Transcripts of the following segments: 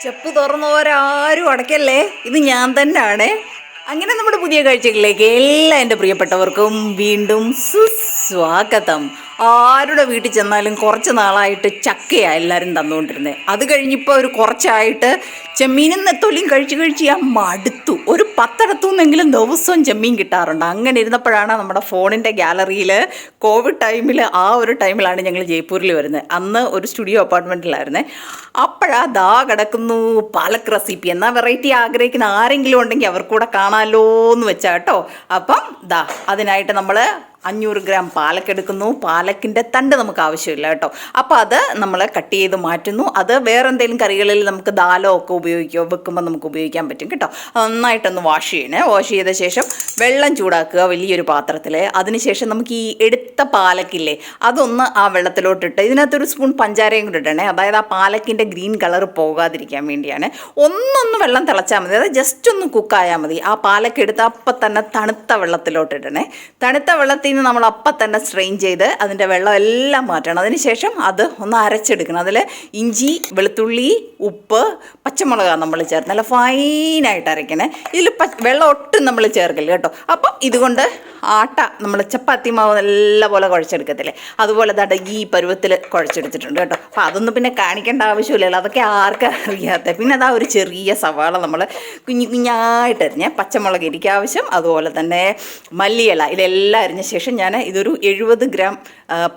ചെപ്പ് തുറന്നവരാരും അടയ്ക്കല്ലേ, ഇത് ഞാൻ തന്നെയാണേ. അങ്ങനെ നമ്മുടെ പുതിയ കാഴ്ചകളിലേക്ക് എല്ലാ എൻ്റെ പ്രിയപ്പെട്ടവർക്കും വീണ്ടും സുസ്വാഗതം. ആരുടെ വീട്ടിൽ ചെന്നാലും കുറച്ച് നാളായിട്ട് ചക്കയാണ് എല്ലാവരും തന്നുകൊണ്ടിരുന്നത്. അത് കഴിഞ്ഞിപ്പോൾ ഒരു കുറച്ചായിട്ട് ചെമ്മീനും നെത്തോലിയും കഴിച്ച് ഞാൻ മടുത്തു. ഒരു 10 നിന്നെങ്കിലും ദിവസവും ചെമ്മീൻ കിട്ടാറുണ്ട്. അങ്ങനെ ഇരുന്നപ്പോഴാണ് നമ്മുടെ ഫോണിൻ്റെ ഗാലറിയിൽ കോവിഡ് ടൈമിൽ, ആ ഒരു ടൈമിലാണ് ഞങ്ങൾ ജയ്പൂരിൽ വരുന്നത്. അന്ന് ഒരു സ്റ്റുഡിയോ അപ്പാർട്ട്മെൻറ്റിലായിരുന്നേ. അപ്പോഴാ ദാ കിടക്കുന്നു പാലക്ക് റെസിപ്പി. എന്നാൽ വെറൈറ്റി ആഗ്രഹിക്കുന്ന ആരെങ്കിലും ഉണ്ടെങ്കിൽ അവർക്കൂടെ കാണാമല്ലോ എന്ന് വെച്ചാൽ കേട്ടോ. അപ്പം ദാ അതിനായിട്ട് നമ്മൾ 500 ഗ്രാം പാലക്ക് എടുക്കുന്നു. പാലക്കിൻ്റെ തണ്ട് നമുക്ക് ആവശ്യമില്ല കേട്ടോ. അപ്പോൾ അത് നമ്മൾ കട്ട് ചെയ്ത് മാറ്റുന്നു. അത് വേറെ എന്തെങ്കിലും കറികളിൽ നമുക്ക് ദാലോ ഒക്കെ വെക്കുമ്പോൾ നമുക്ക് ഉപയോഗിക്കാൻ പറ്റും കേട്ടോ. നന്നായിട്ടൊന്ന് വാഷ് ചെയ്യണേ. വാഷ് ചെയ്ത ശേഷം വെള്ളം ചൂടാക്കുക വലിയൊരു പാത്രത്തിൽ. അതിനുശേഷം നമുക്ക് ഈ എടുത്ത പാലക്കില്ലേ അതൊന്ന് ആ വെള്ളത്തിലോട്ടിട്ട് ഇതിനകത്തൊരു സ്പൂൺ പഞ്ചാരയും കൂടി ഇടണേ. അതായത് ആ പാലക്കിൻ്റെ ഗ്രീൻ കളർ പോകാതിരിക്കാൻ വേണ്ടിയാണ്. ഒന്നൊന്ന് വെള്ളം തിളച്ചാൽ മതി, അതായത് ജസ്റ്റ് ഒന്ന് കുക്കായാൽ മതി. ആ പാലക്ക് എടുത്ത് അപ്പം തന്നെ തണുത്ത വെള്ളത്തിലോട്ടിടണേ. തണുത്ത വെള്ളത്തിൽ നമ്മൾ അപ്പം തന്നെ സ്ട്രെയിൻ ചെയ്ത് അതിൻ്റെ വെള്ളം എല്ലാം മാറ്റണം. അതിനുശേഷം അത് ഒന്ന് അരച്ചെടുക്കണം. അതിൽ ഇഞ്ചി, വെളുത്തുള്ളി, ഉപ്പ്, പച്ചമുളകാണ് നമ്മൾ ചേർത്ത് നല്ല ഫൈനായിട്ട് അരയ്ക്കണേ. ഇതിൽ വെള്ളം ഒട്ടും നമ്മൾ ചേർക്കില്ല കേട്ടോ. അപ്പം ഇതുകൊണ്ട് ആട്ട നമ്മൾ ചപ്പാത്തി മാവ് നല്ല പോലെ കുഴച്ചെടുക്കത്തില്ലേ, അതുപോലെ ഈ പരുവത്തിൽ കുഴച്ചെടുത്തിട്ടുണ്ട് കേട്ടോ. അപ്പോൾ അതൊന്നും പിന്നെ കാണിക്കേണ്ട ആവശ്യമില്ലല്ലോ, അതൊക്കെ ആർക്കും അറിയാത്ത. പിന്നെ അതാ ഒരു ചെറിയ സവാള നമ്മൾ കുഞ്ഞായിട്ട് അരിഞ്ഞ്, പച്ചമുളക് എനിക്ക് ആവശ്യം, അതുപോലെ തന്നെ മല്ലിയില, ഇതെല്ലാം അരിഞ്ഞ ശേഷം ഞാൻ ഇതൊരു 70 ഗ്രാം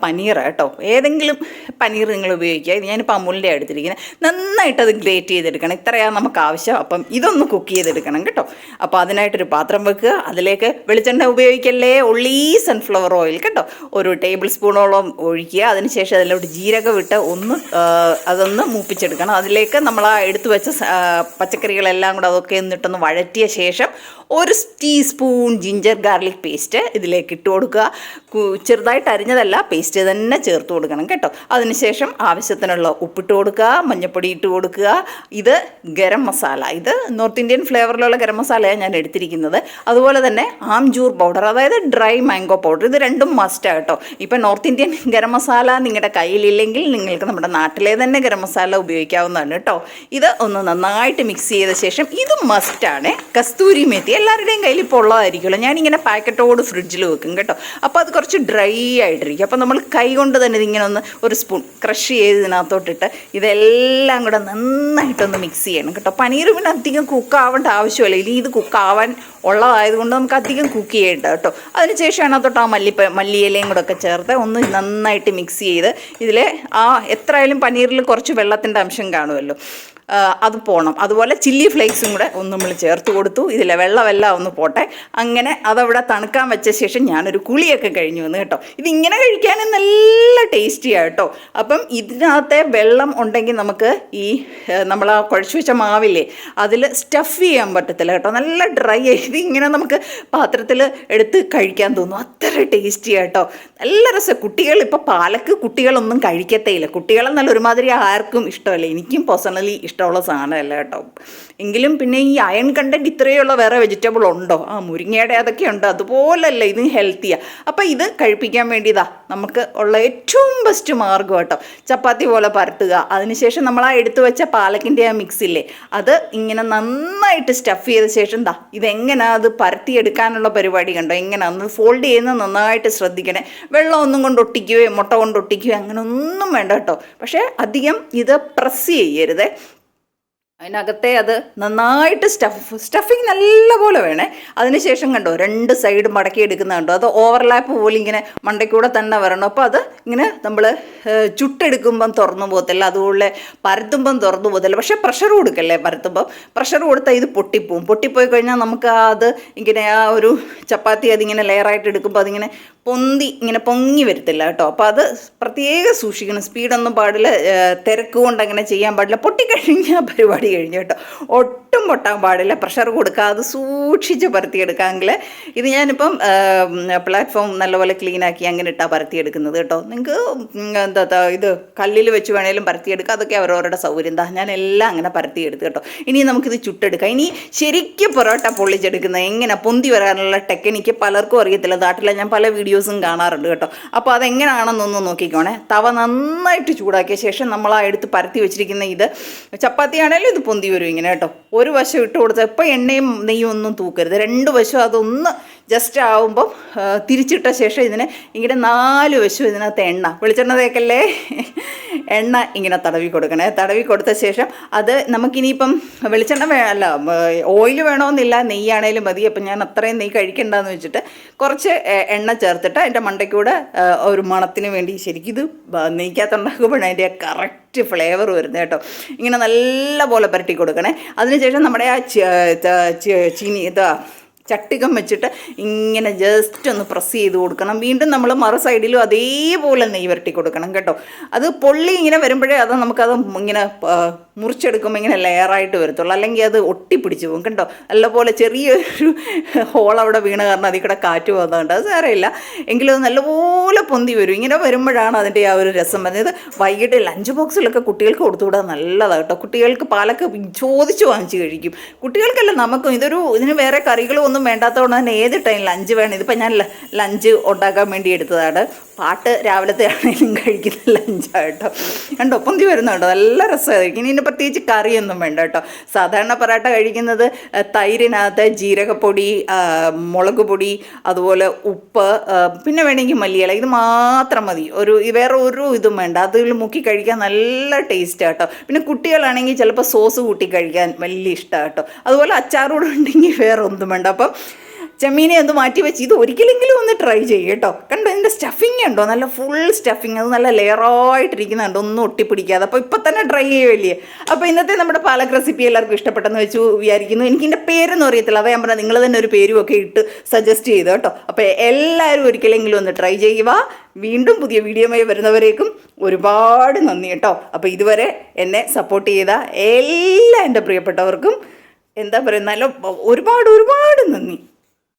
പനീർ കേട്ടോ. ഏതെങ്കിലും പനീർ നിങ്ങൾ ഉപയോഗിക്കുക. ഇത് ഞാനിപ്പോൾ അമൂലിൻ്റെ എടുത്തിരിക്കുന്നത്. നന്നായിട്ട് അത് ഗ്രേറ്റ് ചെയ്തെടുക്കണം. ഇത്രയാണ് നമുക്ക് ആവശ്യം. അപ്പം ഇതൊന്ന് കുക്ക് ചെയ്തെടുക്കണം കേട്ടോ. അപ്പോൾ അതിനായിട്ടൊരു പാത്രം വെക്കുക. അതിലേക്ക് വെളിച്ചെണ്ണ ഉപയോഗിക്കല്ലേ, ഒള്ളി സൺഫ്ലവർ ഓയിൽ കേട്ടോ. ഒരു ടേബിൾ സ്പൂണോളം ഒഴിക്കുക. അതിനുശേഷം അതിലോട്ട് ജീരകം ഇട്ട് അതൊന്ന് മൂപ്പിച്ചെടുക്കണം. അതിലേക്ക് നമ്മൾ ആ എടുത്തു വെച്ച പച്ചക്കറികളെല്ലാം കൂടെ അതൊക്കെ എന്നിട്ടൊന്ന് വഴറ്റിയ ശേഷം 1 ടീസ്പൂൺ ജിഞ്ചർ ഗാർലിക് പേസ്റ്റ് ഇതിലേക്ക് ഇട്ട് കൊടുക്കുക. ചെറുതായിട്ട് അരിഞ്ഞതല്ല, പേസ്റ്റ് തന്നെ ചേർത്ത് കൊടുക്കണം കേട്ടോ. അതിനുശേഷം ആവശ്യത്തിനുള്ള ഉപ്പിട്ട് കൊടുക്കുക, മഞ്ഞൾപ്പൊടി ഇട്ട് കൊടുക്കുക. ഇത് ഗരം മസാല, ഇത് നോർത്ത് ഇന്ത്യൻ ഫ്ലേവറിലുള്ള ഗരം മസാലയാണ് ഞാൻ എടുത്തിരിക്കുന്നത്. അതുപോലെ തന്നെ ആംചൂർ പൗഡർ, അതായത് ഡ്രൈ മാംഗോ പൗഡർ, ഇത് രണ്ടും മസ്റ്റാണ് കേട്ടോ. ഇപ്പം നോർത്ത് ഇന്ത്യൻ ഗരം മസാല നിങ്ങളുടെ കയ്യിലില്ലെങ്കിൽ നിങ്ങൾക്ക് നമ്മുടെ നാട്ടിലെ തന്നെ ഗരം മസാല ഉപയോഗിക്കാവുന്നതാണ് കേട്ടോ. ഇത് ഒന്ന് നന്നായിട്ട് മിക്സ് ചെയ്ത ശേഷം, ഇത് മസ്റ്റാണ്, കസ്തൂരി മേത്തി എല്ലാവരുടെയും കയ്യിൽ ഇപ്പോൾ ഉള്ളതായിരിക്കുമല്ലോ. ഞാനിങ്ങനെ പാക്കറ്റോട് ഫ്രിഡ്ജിൽ വെക്കും കേട്ടോ. അപ്പോൾ അത് കുറച്ച് ഡ്രൈ ആയിട്ടിരിക്കും. അപ്പോൾ നമ്മൾ കൈ കൊണ്ട് തന്നെ ഇതിങ്ങനെ ഒരു സ്പൂൺ ക്രഷ് ചെയ്ത് ഇതിനകത്തോട്ടിട്ട് ഇതെല്ലാം കൂടെ നന്നായിട്ടൊന്ന് മിക്സ് ചെയ്യണം കേട്ടോ. പനീർ പിന്നെ അധികം കുക്കാവേണ്ട ആവശ്യമില്ല. ഇനി ഇത് കുക്കാവാൻ ഉള്ളതായതുകൊണ്ട് നമുക്ക് അധികം കുക്ക് ചെയ്യേണ്ട കേട്ടോ. അതിനുശേഷം അതിനകത്തോട്ട് ആ മല്ലിയിലയും കൂടെ ഒക്കെ ചേർത്ത് ഒന്ന് നന്നായിട്ട് മിക്സ് ചെയ്ത് ഇതിൽ എത്രയായാലും പനീറിൽ കുറച്ച് വെള്ളത്തിൻ്റെ അംശം കാണുമല്ലോ, അത് പോകണം. അതുപോലെ ചില്ലി ഫ്ലേക്സും കൂടെ ഒന്ന് നമ്മൾ ചേർത്ത് കൊടുത്തു. ഇതിലെ വെള്ളമെല്ലാം ഒന്ന് പോട്ടെ. അങ്ങനെ അതവിടെ തണുക്കാൻ വെച്ച ശേഷം ഞാനൊരു കുളിയൊക്കെ കഴിഞ്ഞു വന്നു കേട്ടോ. ഇതിങ്ങനെ കഴിക്കാനും നല്ല ടേസ്റ്റിയാണ് കേട്ടോ. അപ്പം ഇതിനകത്തെ വെള്ളം ഉണ്ടെങ്കിൽ നമുക്ക് ഈ നമ്മൾ ആ കുഴച്ച് വെച്ച മാവില്ലേ അതിൽ സ്റ്റഫ് ചെയ്യാൻ പറ്റത്തില്ല കേട്ടോ. നല്ല ഡ്രൈ ആയി ഇതിങ്ങനെ നമുക്ക് പാത്രത്തിൽ എടുത്ത് കഴിക്കാൻ തോന്നും. അത്ര ടേസ്റ്റിയാണ് കേട്ടോ. നല്ല രസം. ഇപ്പോൾ പാലക്ക് കുട്ടികളൊന്നും കഴിക്കത്തേയില്ല. കുട്ടികളെന്നല്ല ഒരുമാതിരി ആർക്കും ഇഷ്ടമല്ല. എനിക്കും പേഴ്സണലി ഇഷ്ടമുള്ള സാധനമല്ല കേട്ടോ. എങ്കിലും പിന്നെ ഈ അയൺ കണ്ടൻറ്റ് ഇത്രയുള്ള വേറെ വെജിറ്റബിൾ ഉണ്ടോ? മുരിങ്ങയുടെ അതൊക്കെ ഉണ്ട്. അതുപോലല്ല ഇത് ഹെൽത്തിയാണ്. അപ്പോൾ ഇത് കഴിപ്പിക്കാൻ വേണ്ടിയതാ നമുക്ക് ഉള്ള ഏറ്റവും ബെസ്റ്റ് മാർഗ്ഗം കേട്ടോ. ചപ്പാത്തി പോലെ പരത്തുക. അതിനുശേഷം നമ്മൾ ആ എടുത്തു വെച്ച പാലക്കിൻ്റെ ആ മിക്സില്ലേ അത് ഇങ്ങനെ നന്നായിട്ട് സ്റ്റഫ് ചെയ്ത ശേഷം ഇതെങ്ങനെ അത് പരത്തിയെടുക്കാനുള്ള പരിപാടി കണ്ടോ. എങ്ങനെ ഒന്ന് ഫോൾഡ് ചെയ്യുന്നത് നന്നായിട്ട് ശ്രദ്ധിക്കണേ. വെള്ളം ഒന്നും കൊണ്ട് ഒട്ടിക്കുകയോ മുട്ട കൊണ്ട് ഒട്ടിക്കുകയോ അങ്ങനെ ഒന്നും വേണ്ട കേട്ടോ. പക്ഷേ അധികം ഇത് പ്രസ് ചെയ്യരുത്. അതിനകത്തെ അത് നന്നായിട്ട് സ്റ്റഫിങ് നല്ലപോലെ വേണേ. അതിനുശേഷം കണ്ടോ 2 സൈഡ് മടക്കി എടുക്കുന്ന കണ്ടോ, അത് ഓവർലാപ്പ് പോലെ ഇങ്ങനെ മണ്ടയ്ക്കൂടെ തന്നെ വരണം. അപ്പോൾ അത് ഇങ്ങനെ നമ്മൾ ചുട്ടെടുക്കുമ്പം തുറന്നു പോകത്തില്ല, അതുപോലെ പരത്തുമ്പം തുറന്നു പോകത്തില്ല. പക്ഷേ പ്രഷർ കൊടുക്കല്ലേ പരത്തുമ്പം. പ്രഷർ കൊടുത്താൽ ഇത് പൊട്ടിപ്പോവും. പൊട്ടിപ്പോയി കഴിഞ്ഞാൽ നമുക്ക് അത് ഇങ്ങനെ ആ ഒരു ചപ്പാത്തി അതിങ്ങനെ ലെയറായിട്ട് എടുക്കുമ്പോൾ അതിങ്ങനെ ഇങ്ങനെ പൊങ്ങി വരത്തില്ല കേട്ടോ. അപ്പോൾ അത് പ്രത്യേകം സൂക്ഷിക്കണം. സ്പീഡൊന്നും പാടില്ല, തിരക്ക് കൊണ്ട് അങ്ങനെ ചെയ്യാൻ പാടില്ല. പൊട്ടിക്കഴിഞ്ഞാൽ പരിപാടി കഴിഞ്ഞു കേട്ടോ. ഒട്ടും പൊട്ടാൻ പാടില്ല. പ്രഷർ കൊടുക്കാതെ സൂക്ഷിച്ച് പരത്തിയെടുക്കാമെങ്കിൽ. ഇത് ഞാനിപ്പം പ്ലാറ്റ്ഫോം നല്ലപോലെ ക്ലീനാക്കി അങ്ങനെ ഇട്ടാണ് പരത്തിയെടുക്കുന്നത് കേട്ടോ. നിങ്ങൾക്ക് ഇത് കല്ലിൽ വെച്ച് വേണേലും പരത്തിയെടുക്കുക. അതൊക്കെ അവരവരുടെ സൗകര്യം. ഞാൻ എല്ലാം അങ്ങനെ പരത്തിയെടുത്ത് കേട്ടോ. ഇനി നമുക്കിത് ചുട്ടെടുക്കാം. ഇനി ശരിക്കും പൊറോട്ട പൊള്ളിച്ചെടുക്കുന്നത് എങ്ങനെ പൊന്തി വരാനുള്ള ടെക്നിക്ക് പലർക്കും അറിയത്തില്ല. നാട്ടിലെ ഞാൻ പല വീഡിയോ വീഡിയോസും കാണാറുണ്ട് കേട്ടോ. അപ്പോൾ അതെങ്ങനെയാണെന്നൊന്ന് നോക്കിക്കോണേ. തവ നന്നായിട്ട് ചൂടാക്കിയ ശേഷം നമ്മൾ ആ എടുത്ത് പരത്തി വെച്ചിരിക്കുന്ന ഇത് ചപ്പാത്തി ആണെങ്കിലും ഇത് പൊന്തി വരും ഇങ്ങനെ കേട്ടോ. ഒരു വശം ഇട്ട് കൊടുത്താൽ ഇപ്പോൾ എണ്ണയും നെയ്യും ഒന്നും തൂക്കരുത്, 2 വശം അതൊന്ന് ജസ്റ്റ് ആവുമ്പം തിരിച്ചിട്ട ശേഷം ഇതിനെ ഇങ്ങനെ 4 വശം ഇതിനകത്ത് എണ്ണ, വെളിച്ചെണ്ണ തേക്കല്ലേ, എണ്ണ ഇങ്ങനെ തടവി കൊടുക്കണേ. തടവി കൊടുത്ത ശേഷം അത് നമുക്കിനിയിപ്പം വെളിച്ചെണ്ണ അല്ല ഓയിൽ വേണമെന്നില്ല, നെയ്യാണേലും മതി. അപ്പം ഞാൻ അത്രയും നെയ്യ് കഴിക്കണ്ടെന്ന് വെച്ചിട്ട് കുറച്ച് എണ്ണ ചേർത്തിട്ട് അതിൻ്റെ മണ്ടയ്ക്കൂടെ ഒരു മണത്തിന് വേണ്ടി, ശരിക്കും ഇത് നെയ്ക്കകത്ത് ഉണ്ടാക്കുമ്പോഴാണ് അതിൻ്റെ കറക്റ്റ് ഫ്ലേവർ വരുന്നത് കേട്ടോ. ഇങ്ങനെ നല്ല പോലെ പുരട്ടി കൊടുക്കണേ. അതിനുശേഷം നമ്മുടെ ആ ചീനി ചട്ടികം വെച്ചിട്ട് ഇങ്ങനെ ജസ്റ്റ് ഒന്ന് പ്രസ് ചെയ്ത് കൊടുക്കണം. വീണ്ടും നമ്മൾ മറു സൈഡിലും അതേപോലെ നെയ്യ് വരട്ടി കൊടുക്കണം കേട്ടോ. അത് പൊള്ളി ഇങ്ങനെ വരുമ്പോഴേ അത് നമുക്കത് ഇങ്ങനെ മുറിച്ചെടുക്കുമ്പോൾ ഇങ്ങനെ ലെയറായിട്ട് വരത്തുള്ളൂ, അല്ലെങ്കിൽ അത് ഒട്ടിപ്പിടിച്ച് പോകും കേട്ടോ. നല്ലപോലെ ചെറിയൊരു ഹോൾ അവിടെ വീണ് കാരണം അതിൽ കൂടെ കാറ്റ് പോകുന്നുണ്ട്, അത് സാരമില്ല, എങ്കിലും അത് നല്ലപോലെ പൊന്തി വരും. ഇങ്ങനെ വരുമ്പോഴാണ് അതിൻ്റെ ആ ഒരു രസം വരുന്നത്. വൈകിട്ട് ലഞ്ച് ബോക്സിലൊക്കെ കുട്ടികൾക്ക് കൊടുത്തുവിടാൻ നല്ലതാണ് കേട്ടോ. കുട്ടികൾക്ക് പാലൊക്കെ ചോദിച്ച് വാങ്ങിച്ച് കഴിക്കും. കുട്ടികൾക്കല്ല നമുക്കും. ഇതിന് വേറെ കറികളും ഒന്നും വേണ്ടാത്തതുകൊണ്ട് തന്നെ ഏത് ടൈം ലഞ്ച് വേണം. ഇതിപ്പോൾ ഞാൻ ലഞ്ച് ഉണ്ടാക്കാൻ വേണ്ടി എടുത്തതാണ്. പാട്ട് രാവിലത്തെ ആണെങ്കിലും കഴിക്കുന്ന ലഞ്ചാട്ടോ. കണ്ടോ പൊന്തി വരുന്നുണ്ടോ, നല്ല രസമായിരിക്കും. ഇതിന് പ്രത്യേകിച്ച് കറിയൊന്നും വേണ്ട കേട്ടോ. സാധാരണ പൊറാട്ട കഴിക്കുന്നത് തൈരിനകത്ത് ജീരകപ്പൊടി, മുളക് പൊടി, അതുപോലെ ഉപ്പ്, പിന്നെ വേണമെങ്കിൽ മല്ലിയില, ഇത് മാത്രം മതി. വേറെ ഒരു ഇതും വേണ്ട. അതിൽ മുക്കി കഴിക്കാൻ നല്ല ടേസ്റ്റ് കേട്ടോ. പിന്നെ കുട്ടികളാണെങ്കിൽ ചിലപ്പോൾ സോസ് കൂട്ടി കഴിക്കാൻ വലിയ ഇഷ്ടമാണ് കേട്ടോ. അതുപോലെ അച്ചാറൂടെ ഉണ്ടെങ്കിൽ വേറെ ഒന്നും വേണ്ട. അപ്പം ചെമ്മീനെ ഒന്ന് മാറ്റി വെച്ച് ഇത് ഒരിക്കലെങ്കിലും ഒന്ന് ട്രൈ ചെയ്യും കേട്ടോ. കണ്ടോ ഇതിൻ്റെ സ്റ്റഫിങ് ഉണ്ടോ, നല്ല ഫുൾ സ്റ്റഫിങ്, അത് നല്ല ലെയറായിട്ടിരിക്കുന്നുണ്ട്, ഒന്നും ഒട്ടിപ്പിടിക്കാതെ. അപ്പോൾ ഇപ്പം തന്നെ ട്രൈ ചെയ്യുമല്ലേ. അപ്പോൾ ഇന്നത്തെ നമ്മുടെ പാലക്ക് റെസിപ്പി എല്ലാവർക്കും ഇഷ്ടപ്പെട്ടെന്ന് വെച്ചു വിചാരിക്കുന്നു. എനിക്കിൻ്റെ പേരൊന്നും അറിയത്തില്ല, അതാ ഞാൻ പറഞ്ഞാൽ നിങ്ങൾ തന്നെ ഒരു പേരും ഒക്കെ ഇട്ട് സജസ്റ്റ് ചെയ്തു കേട്ടോ. അപ്പോൾ എല്ലാവരും ഒരിക്കലെങ്കിലും ഒന്ന് ട്രൈ ചെയ്യുക. വീണ്ടും പുതിയ വീഡിയോയുമായി വരുന്നവരേക്കും ഒരുപാട് നന്ദി കേട്ടോ. അപ്പോൾ ഇതുവരെ എന്നെ സപ്പോർട്ട് ചെയ്ത എല്ലാ എൻ്റെ പ്രിയപ്പെട്ടവർക്കും എന്താ പറയുക, നല്ല ഒരുപാട് നന്ദി.